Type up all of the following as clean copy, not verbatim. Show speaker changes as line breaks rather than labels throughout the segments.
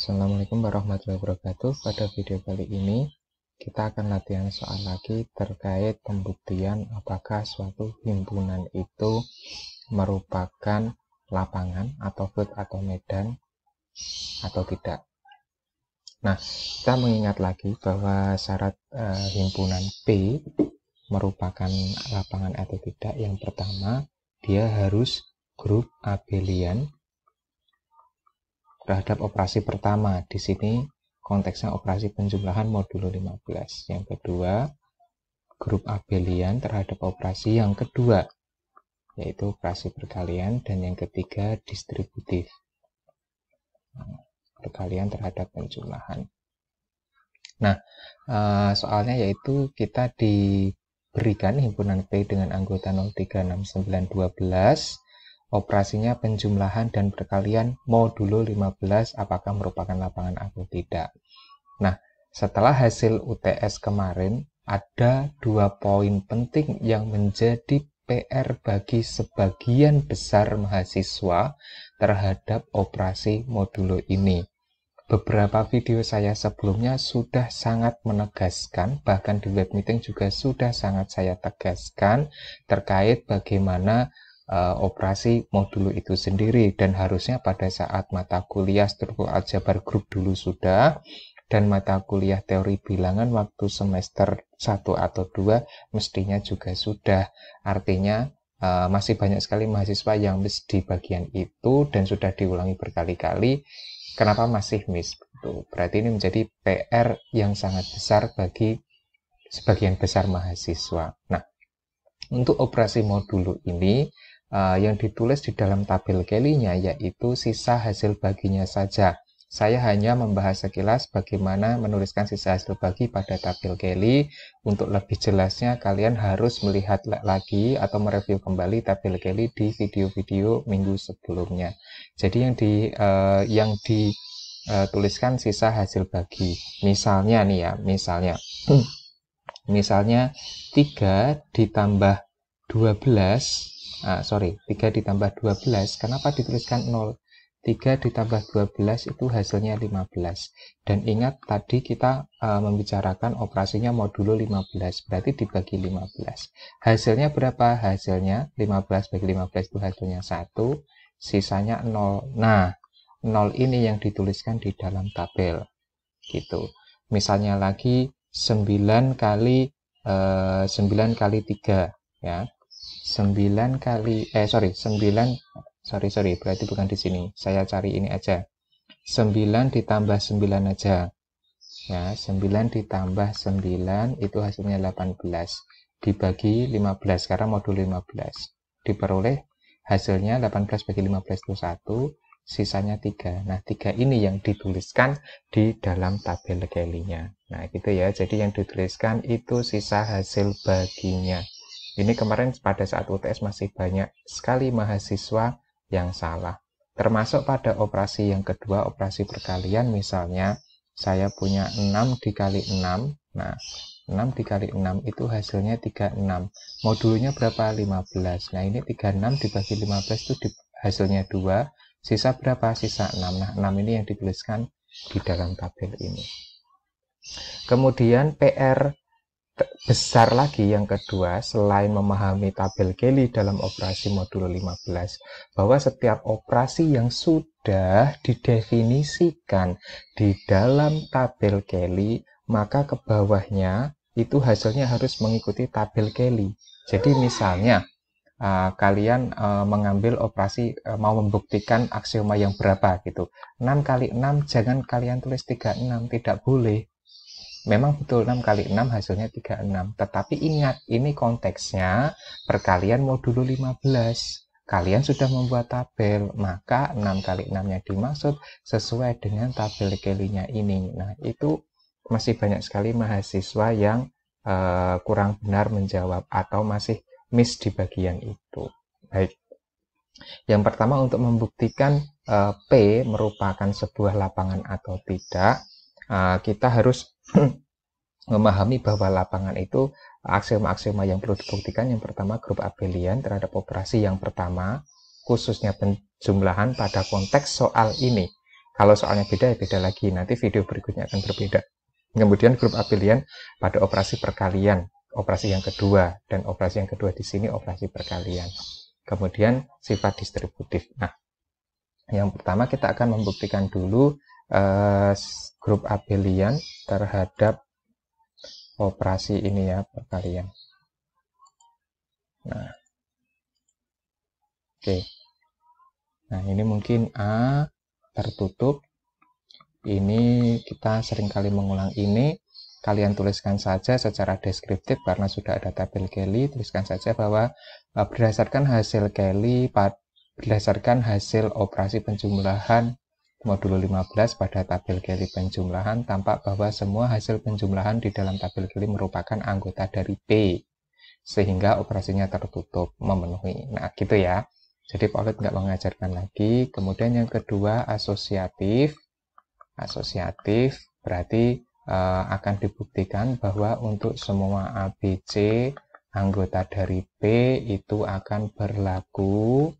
Assalamualaikum warahmatullahi wabarakatuh. Pada video kali ini kita akan latihan soal lagi terkait pembuktian apakah suatu himpunan itu merupakan lapangan atau field atau medan atau tidak. Nah, kita mengingat lagi bahwa syarat himpunan P merupakan lapangan atau tidak. Yang pertama, dia harus grup abelian terhadap operasi pertama. Di sini konteksnya operasi penjumlahan modulo 15. Yang kedua, grup abelian terhadap operasi yang kedua, yaitu operasi perkalian. Dan yang ketiga, distributif, perkalian terhadap penjumlahan. Nah, soalnya yaitu kita diberikan himpunan P dengan anggota 0, 3, 6, 9, 12. Operasinya penjumlahan dan perkalian modulo 15 apakah merupakan lapangan atau tidak. Nah, setelah hasil UTS kemarin, ada 2 poin penting yang menjadi PR bagi sebagian besar mahasiswa terhadap operasi modulo ini. Beberapa video saya sebelumnya sudah sangat menegaskan, bahkan di web meeting juga sudah sangat saya tegaskan terkait bagaimana operasi modulo itu sendiri, dan harusnya pada saat mata kuliah struktur aljabar grup dulu sudah, dan mata kuliah teori bilangan waktu semester 1 atau 2 mestinya juga sudah. Artinya masih banyak sekali mahasiswa yang miss di bagian itu dan sudah diulangi berkali-kali. Kenapa masih miss? Berarti ini menjadi PR yang sangat besar bagi sebagian besar mahasiswa. Nah, untuk operasi modulo ini yang ditulis di dalam tabel Kelly-nya yaitu sisa hasil baginya saja. Saya hanya membahas sekilas bagaimana menuliskan sisa hasil bagi pada tabel Kelly. Untuk lebih jelasnya kalian harus melihat lagi atau mereview kembali tabel Kelly di video-video minggu sebelumnya. Jadi yang dituliskan sisa hasil bagi. Misalnya nih ya, misalnya 3 ditambah 12. 3 ditambah 12, kenapa dituliskan 0? 3 ditambah 12 itu hasilnya 15. Dan ingat tadi kita membicarakan operasinya modulo 15, berarti dibagi 15. Hasilnya berapa? Hasilnya 15 bagi 15 itu hasilnya 1, sisanya 0. Nah, 0 ini yang dituliskan di dalam tabel. Gitu. Misalnya lagi 9 kali 3 ya. 9 berarti bukan di sini. Saya cari ini aja. 9 ditambah 9 aja. Ya, 9 ditambah 9 itu hasilnya 18. Dibagi 15 karena modul 15. Diperoleh hasilnya 18 bagi 15 itu 1, sisanya 3. Nah, 3 ini yang dituliskan di dalam tabel Kelly-nya. Nah, gitu ya. Jadi yang dituliskan itu sisa hasil baginya. Ini kemarin pada saat UTS masih banyak sekali mahasiswa yang salah. Termasuk pada operasi yang kedua, operasi perkalian. Misalnya saya punya 6 dikali 6. Nah, 6 dikali 6 itu hasilnya 36. Modulnya berapa? 15. Nah, ini 36 dibagi 15 itu hasilnya 2. Sisa berapa? Sisa 6. Nah, 6 ini yang dituliskan di dalam tabel ini. Kemudian PR besar lagi yang kedua, selain memahami tabel Kelly dalam operasi modulo 15, bahwa setiap operasi yang sudah didefinisikan di dalam tabel Kelly, maka ke bawahnya itu hasilnya harus mengikuti tabel Kelly. Jadi misalnya kalian mengambil operasi mau membuktikan aksioma yang berapa gitu. 6 kali 6 jangan kalian tulis 36, tidak boleh. Memang betul 6 kali 6 hasilnya 36. Tetapi ingat, ini konteksnya perkalian modulo 15. Kalian sudah membuat tabel, maka 6 kali 6-nya dimaksud sesuai dengan tabel Kelly-nya ini. Nah, itu masih banyak sekali mahasiswa yang kurang benar menjawab atau masih miss di bagian itu. Baik. Yang pertama, untuk membuktikan P merupakan sebuah lapangan atau tidak, kita harus memahami bahwa lapangan itu aksioma-aksioma yang perlu dibuktikan. Yang pertama, grup abelian terhadap operasi yang pertama, khususnya penjumlahan pada konteks soal ini. Kalau soalnya beda, ya beda lagi. Nanti video berikutnya akan berbeda. Kemudian grup abelian pada operasi perkalian, operasi yang kedua, dan operasi yang kedua di sini operasi perkalian. Kemudian sifat distributif. Nah, yang pertama kita akan membuktikan dulu grup abelian terhadap operasi ini ya, perkalian. Nah, oke. Nah, ini mungkin A tertutup. Ini kita seringkali mengulang ini. Kalian tuliskan saja secara deskriptif karena sudah ada tabel Kelly. Tuliskan saja bahwa berdasarkan hasil Kelly, berdasarkan hasil operasi penjumlahan modulo 15 pada tabel Kelly penjumlahan, tampak bahwa semua hasil penjumlahan di dalam tabel Kelly merupakan anggota dari P, sehingga operasinya tertutup, memenuhi. Nah, gitu ya. Jadi Paulet nggak mengajarkan lagi. Kemudian yang kedua, asosiatif. Asosiatif berarti akan dibuktikan bahwa untuk semua ABC anggota dari P itu akan berlaku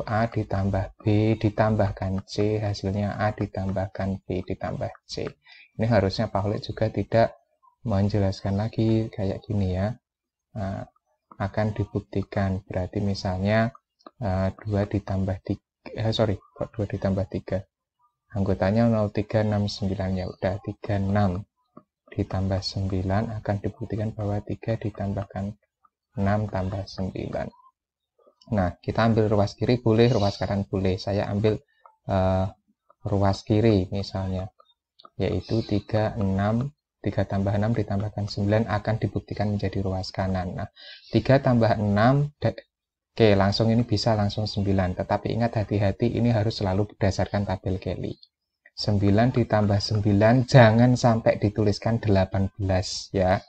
A ditambah B ditambahkan C, hasilnya A ditambahkan B ditambah C. Ini harusnya Paulet juga tidak menjelaskan lagi kayak gini ya. Akan dibuktikan berarti misalnya 2 ditambah 3, 2 ditambah 3. Anggotanya 0369, ya udah 36 ditambah 9 akan dibuktikan bahwa 3 ditambahkan 6 tambah 9. Nah, kita ambil ruas kiri boleh, ruas kanan boleh. Saya ambil ruas kiri misalnya, yaitu 3 tambah 6 ditambahkan 9 akan dibuktikan menjadi ruas kanan. Nah, 3 tambah 6, oke, langsung ini bisa langsung 9. Tetapi ingat hati-hati, ini harus selalu berdasarkan tabel Kelly. 9 ditambah 9, jangan sampai dituliskan 18 ya.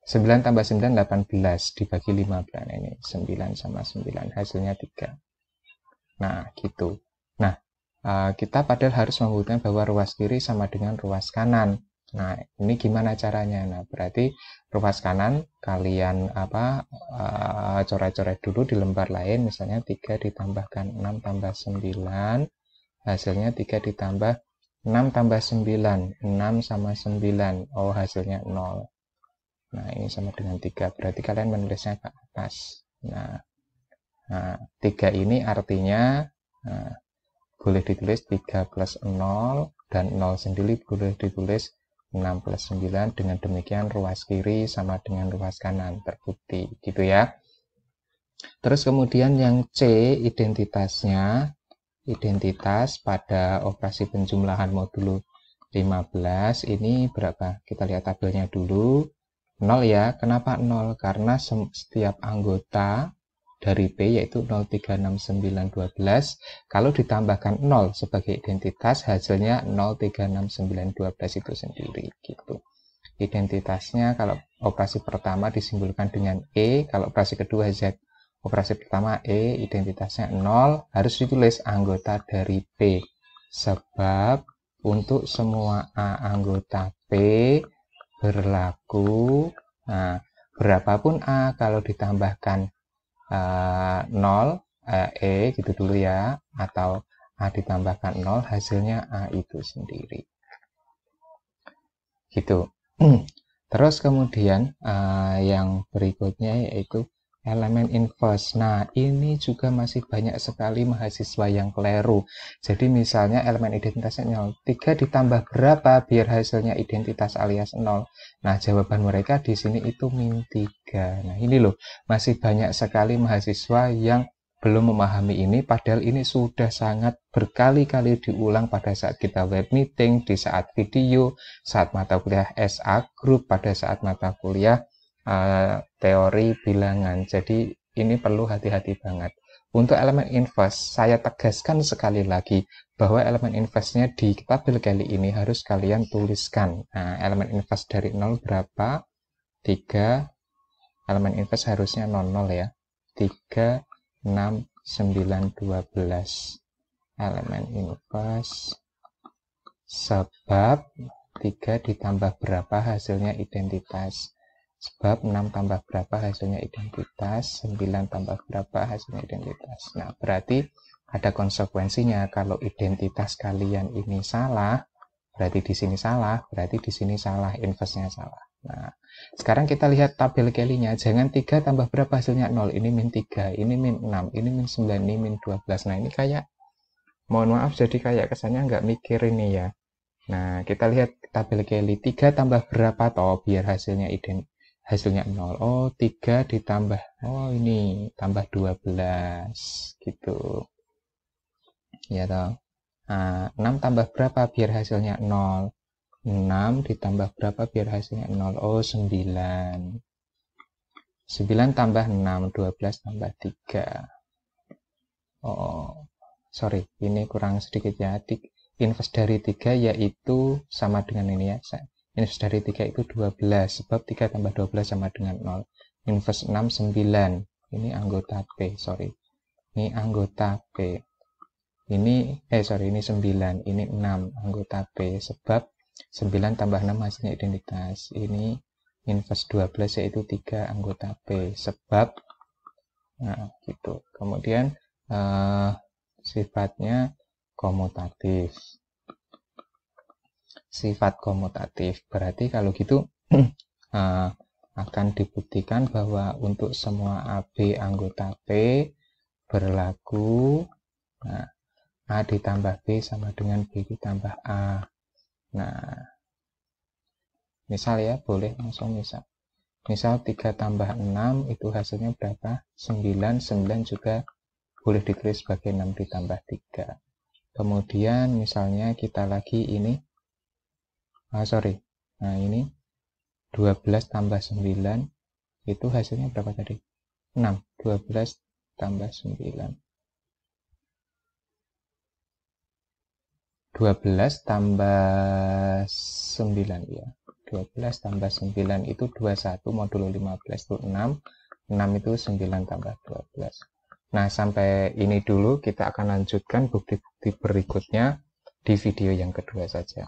9 tambah 9, 18 dibagi 15. Nah, ini 9 sama 9, hasilnya 3. Nah, gitu. Nah, kita padahal harus membuktikan bahwa ruas kiri sama dengan ruas kanan. Nah, ini gimana caranya? Nah, berarti ruas kanan kalian coret-coret dulu di lembar lain, misalnya 3 ditambahkan 6 tambah 9, hasilnya 3 ditambah 6 tambah 9, 6 sama 9, oh hasilnya 0. Nah, ini sama dengan 3, berarti kalian menulisnya ke atas. Nah 3 ini artinya boleh ditulis 3 plus 0, dan 0 sendiri boleh ditulis 6 plus 9, dengan demikian ruas kiri sama dengan ruas kanan, terbukti gitu ya. Terus kemudian yang C, identitas pada operasi penjumlahan modulo 15 ini berapa? Kita lihat tabelnya dulu. 0 ya, kenapa 0? Karena setiap anggota dari P yaitu 036912 kalau ditambahkan 0 sebagai identitas hasilnya 036912 itu sendiri gitu. Identitasnya kalau operasi pertama disimbolkan dengan E, kalau operasi kedua Z. Operasi pertama E, identitasnya 0, harus ditulis anggota dari P. Sebab untuk semua A anggota P berlaku, nah, berapapun A kalau ditambahkan 0, E gitu dulu ya, atau A ditambahkan 0, hasilnya A itu sendiri. Gitu. Terus kemudian yang berikutnya yaitu elemen inverse. Nah, ini juga masih banyak sekali mahasiswa yang keliru. Jadi misalnya elemen identitasnya 0. 3 ditambah berapa biar hasilnya identitas alias 0? Nah, jawaban mereka di sini itu min 3. Nah, ini loh, masih banyak sekali mahasiswa yang belum memahami ini, padahal ini sudah sangat berkali-kali diulang pada saat kita web meeting, di saat video, saat mata kuliah SA Group, pada saat mata kuliah teori bilangan. Jadi ini perlu hati-hati banget. Untuk elemen inverse, saya tegaskan sekali lagi bahwa elemen inverse-nya di tabel Kelly ini harus kalian tuliskan. Nah, elemen inverse dari 0 berapa? 3. Elemen inverse harusnya 00 ya. 3, 6, 9, 12. Elemen inverse. Sebab 3 ditambah berapa hasilnya identitas. Sebab 6 tambah berapa hasilnya identitas, 9 tambah berapa hasilnya identitas. Nah, berarti ada konsekuensinya. Kalau identitas kalian ini salah, berarti di sini salah, berarti di sini salah, inverse-nya salah. Nah, sekarang kita lihat tabel Kelly-nya. Jangan 3 tambah berapa hasilnya 0. Ini min 3, ini min 6, ini min 9, ini min 12. Nah, ini kayak, mohon maaf, jadi kayak kesannya nggak mikir ini ya. Nah, kita lihat tabel Kelly. 3 tambah berapa toh biar hasilnya 0. Oh, 3 ditambah, oh ini, tambah 12. Gitu. Ya toh. Nah, 6 tambah berapa biar hasilnya 0? 6 ditambah berapa biar hasilnya 0? Oh, 9. 9 tambah 6, 12 tambah 3. Oh, sorry, ini kurang sedikit ya. Inverse dari 3 yaitu sama dengan ini ya. Inverse dari 3 itu 12, sebab 3 tambah 12 sama dengan 0. Inverse 6, 9. Ini anggota P, sorry. Ini anggota P. Ini 9, ini 6 anggota P, sebab 9 tambah 6 hasilnya identitas. Ini inverse 12 yaitu 3 anggota P, sebab, nah gitu. Kemudian sifatnya komutatif. Sifat komutatif berarti kalau gitu akan dibuktikan bahwa untuk semua AB anggota P berlaku, nah, A ditambah B sama dengan B ditambah A. Nah, misal ya, boleh langsung misal. Misal 3 tambah 6 itu hasilnya berapa? 9. 9 juga boleh ditulis sebagai 6 ditambah 3. Kemudian misalnya kita lagi ini, nah ini 12 tambah 9 itu hasilnya berapa tadi? 6. 12 tambah 9. 12 tambah 9 ya. 12 tambah 9 itu 21 modulo 15 itu 6. 6 itu 9 tambah 12. Nah, sampai ini dulu, kita akan lanjutkan bukti-bukti berikutnya di video yang kedua saja.